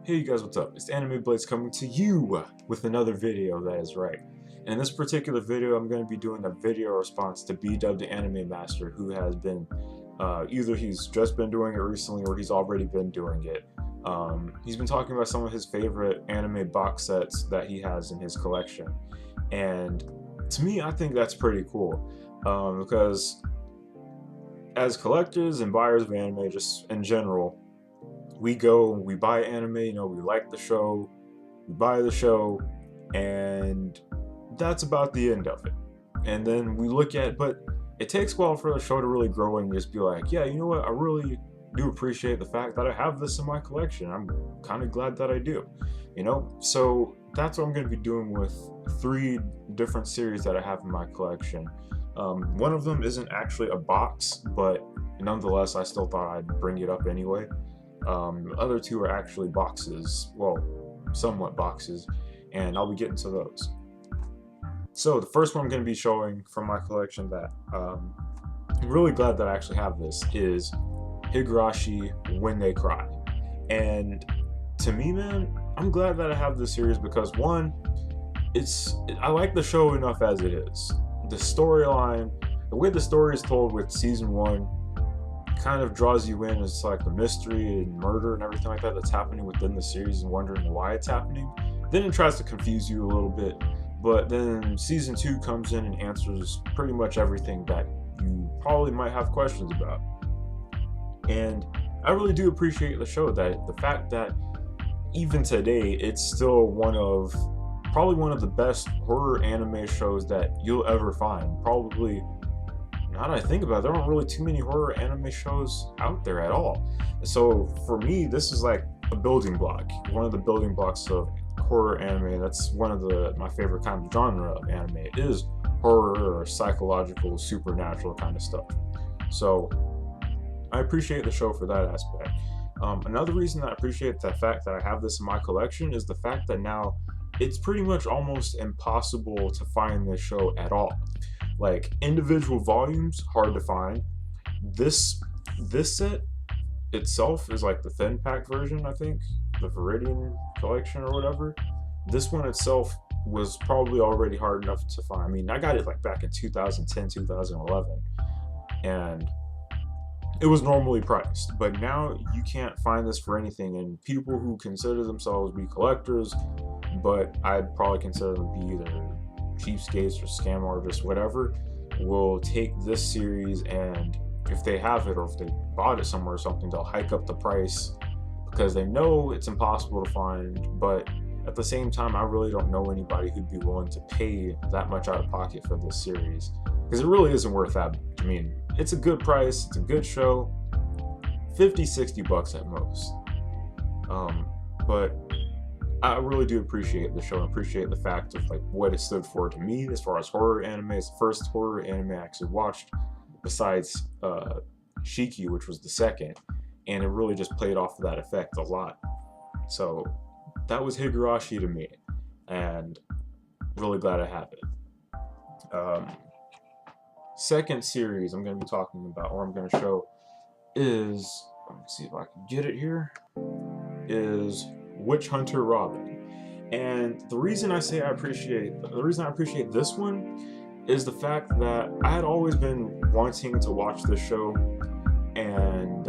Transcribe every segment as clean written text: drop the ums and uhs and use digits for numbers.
Hey you guys, what's up? It's Anime Blades coming to you with another video, that is right. And in this particular video, I'm going to be doing a video response to B-Dub the Anime Master, who has been, either he's just been doing it recently or he's already been doing it. He's been talking about some of his favorite anime box sets that he has in his collection. And to me, I think that's pretty cool, because as collectors and buyers of anime, just in general, we go, we buy anime, we like the show, we buy the show, and that's about the end of it. And then we look at, but it takes a while for the show to really grow and just be like, yeah, you know what, I really do appreciate the fact that I have this in my collection. I'm kind of glad that I do, So that's what I'm going to be doing with 3 different series that I have in my collection. One of them isn't actually a box, but nonetheless, I still thought I'd bring it up anyway. The other 2 are actually boxes, well, somewhat boxes, and I'll be getting to those. So the first one I'm going to be showing from my collection that I'm really glad that I actually have this is Higurashi When They Cry. And to me, man, I'm glad that I have this series because, one, I like the show enough as it is. The storyline, the way the story is told with season 1 kind of draws you in. It's like the mystery and murder and everything like that that's happening within the series and wondering why it's happening. Then it tries to confuse you a little bit, but then season 2 comes in and answers pretty much everything that you probably might have questions about. And I really do appreciate the show, that the fact that even today it's still probably one of the best horror anime shows that you'll ever find. Probably, now that I think about it, there aren't really too many horror anime shows out there at all. So for me, this is like a building block, one of the building blocks of horror anime. That's one of my favorite kind of genre of anime. It is horror or psychological, supernatural kind of stuff. So I appreciate the show for that aspect. Another reason that I appreciate the fact that I have this in my collection is the fact that now it's pretty much almost impossible to find this show at all. Like, individual volumes, hard to find. This set itself is like the thin pack version, I think, the Viridian collection or whatever. This one itself was probably already hard enough to find. I mean, I got it like back in 2010, 2011, and it was normally priced, but now you can't find this for anything. And people who consider themselves be collectors, but I'd probably consider them to be either cheapskates or scam artists, whatever, will take this series, and if they have it or if they bought it somewhere or something, they'll hike up the price because they know it's impossible to find. But at the same time, I really don't know anybody who'd be willing to pay that much out of pocket for this series, because it really isn't worth that. I mean, it's a good price, it's a good show, 50-60 bucks at most. But I really do appreciate the show and appreciate the fact of like what it stood for to me as far as horror anime. It's the first horror anime I actually watched besides Shiki, which was the second, and it really just played off of that effect a lot. So that was Higurashi to me, and really glad I have it. Second series I'm going to be talking about, or I'm going to show, is, let me see if I can get it here, is Witch Hunter Robin. And the reason I appreciate this one is the fact that I had always been wanting to watch this show, and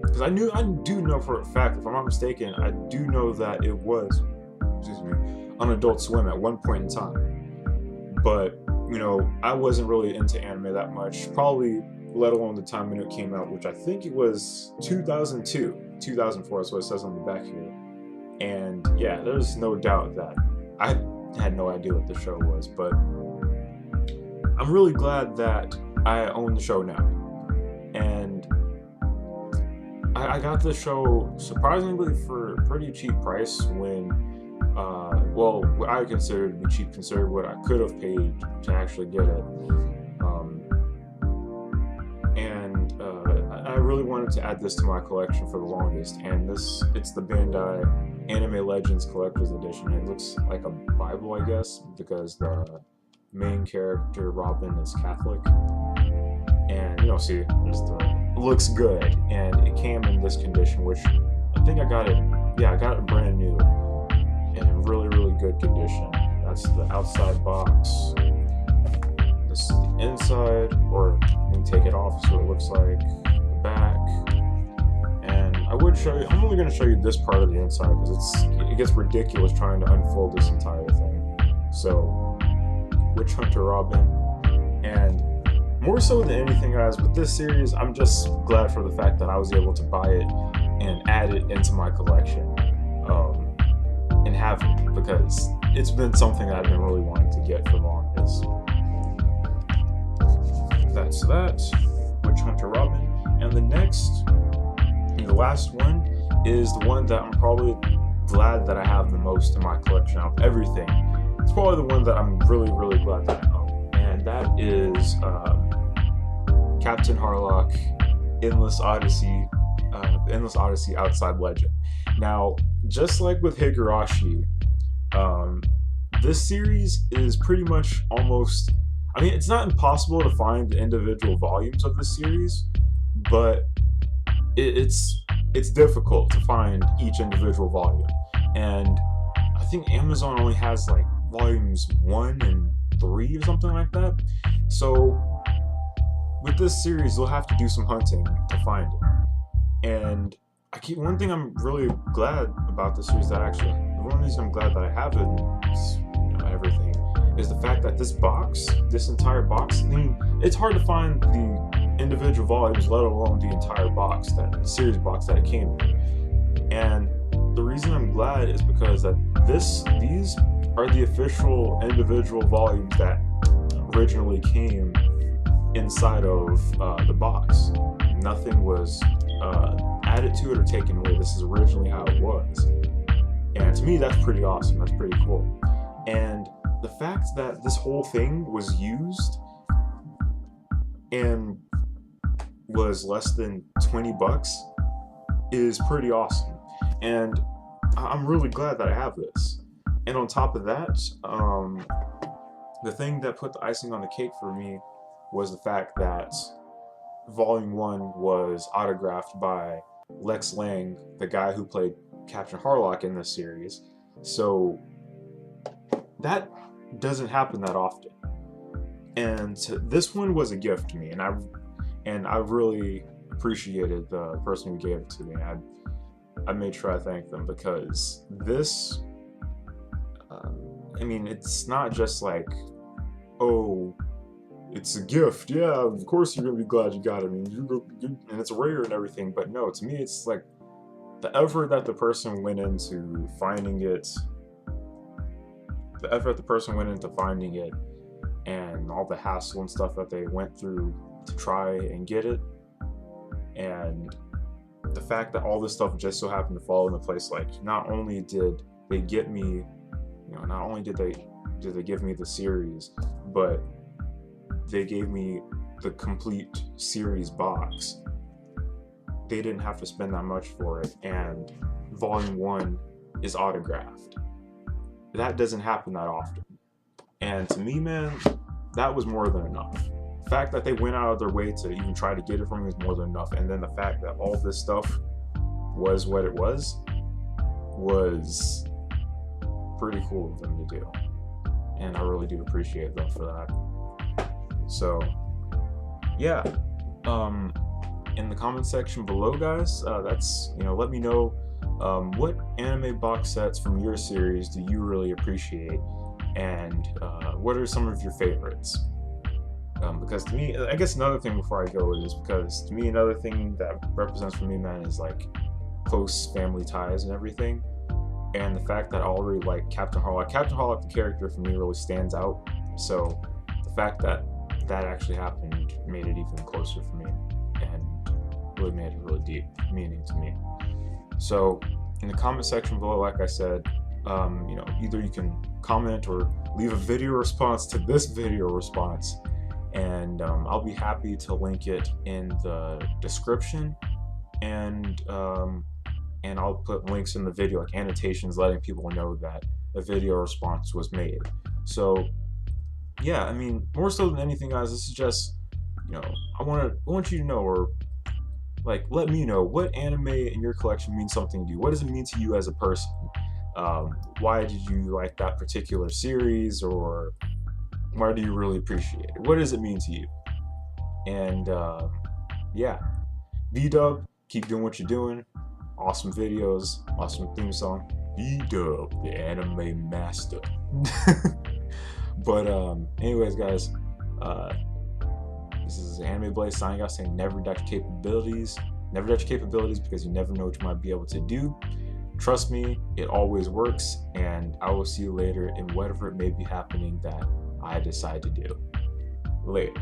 because I do know for a fact, if I'm not mistaken, I do know that it was, on Adult Swim at one point in time. But I wasn't really into anime that much, probably let alone the time when it came out, which I think it was 2002, 2004, that's what it says on the back here. And yeah, there's no doubt that I had no idea what the show was, but I'm really glad that I own the show now. And I got the show surprisingly for a pretty cheap price when, well, what I considered to be cheap considered what I could have paid to actually get it. I really wanted to add this to my collection for the longest, and it's the Bandai Anime Legends Collector's Edition. It looks like a Bible, I guess, because the main character, Robin, is Catholic. And, see, it looks good, and it came in this condition, which I think I got it yeah, I got it brand new in really, really good condition. That's the outside box. This is the inside, or we can take it off so it looks like the back. And I would show you, I'm only going to show you this part of the inside because it gets ridiculous trying to unfold this entire thing. So, Witch Hunter Robin, and more so than anything, guys, with this series, I'm just glad for the fact that I was able to buy it and add it into my collection, and have it, because it's been something that I've been really wanting to get for the longest. That's that, Witch Hunter Robin, and the last one is the one that I'm probably glad that I have the most in my collection of everything. It's probably the one that I'm really, really glad that I own, and that is Captain Harlock, Endless Odyssey Outside Legend. Now, just like with Higurashi, this series is pretty much almost, I mean, it's not impossible to find the individual volumes of the series, but it's difficult to find each individual volume. And I think Amazon only has like volumes 1 and 3 or something like that. So with this series, you'll have to do some hunting to find it. And one thing I'm really glad about this series, one reason I'm glad that I have it, everything, is the fact that this entire box, I mean, it's hard to find the individual volumes, let alone the entire box, the series box that it came in. And the reason I'm glad is because these are the official individual volumes that originally came inside of the box. Nothing was added to it or taken away. This is originally how it was. And to me, that's pretty awesome. That's pretty cool. And the fact that this whole thing was used and was less than $20 is pretty awesome. And I'm really glad that I have this. And on top of that, the thing that put the icing on the cake for me was the fact that Volume 1 was autographed by Lex Lang, the guy who played Captain Harlock in this series. So that doesn't happen that often. And this one was a gift to me, and I really appreciated the person who gave it to me. I made sure I thanked them, because this, I mean, it's not just like, oh, it's a gift. Yeah, of course you're gonna be glad you got it. I mean, and it's rare and everything. But no, to me, it's like the effort that the person went into finding it. The effort the person went into finding it, and all the hassle and stuff that they went through to try and get it, and the fact that all this stuff just so happened to fall into place. Like, not only did they get me, not only did they give me the series, but they gave me the complete series box. They didn't have to spend that much for it, and Volume 1 is autographed. That doesn't happen that often. And to me, man, that was more than enough. The fact that they went out of their way to even try to get it from me is more than enough. And then the fact that all this stuff was what it was pretty cool of them to do. And I really do appreciate them for that. So, yeah. In the comment section below, guys, let me know what anime box sets from your series do you really appreciate, and what are some of your favorites? Because to me, I guess another thing before I go is, because to me, another thing that represents for me, man, is like close family ties and everything. And the fact that I already like Captain Harlock. Captain Harlock, the character, for me really stands out. So the fact that that actually happened made it even closer for me, and really made it really deep meaning to me. So in the comment section below, like I said, either you can comment or leave a video response to this video response, and I'll be happy to link it in the description, and I'll put links in the video, like annotations, letting people know that a video response was made. So yeah, I mean, more so than anything, guys, this is just, I want you to know, or Like, let me know what anime in your collection means something to you. What does it mean to you as a person? Why did you like that particular series, or why do you really appreciate it? What does it mean to you? And yeah, B-Dub, keep doing what you're doing. Awesome videos, awesome theme song. B-Dub, the anime master. But anyways, guys, this is Anime Blaze signing out, saying never doubt your capabilities. Never doubt your capabilities, because you never know what you might be able to do. Trust me, it always works, and I will see you later in whatever it may be happening that I decide to do. Later.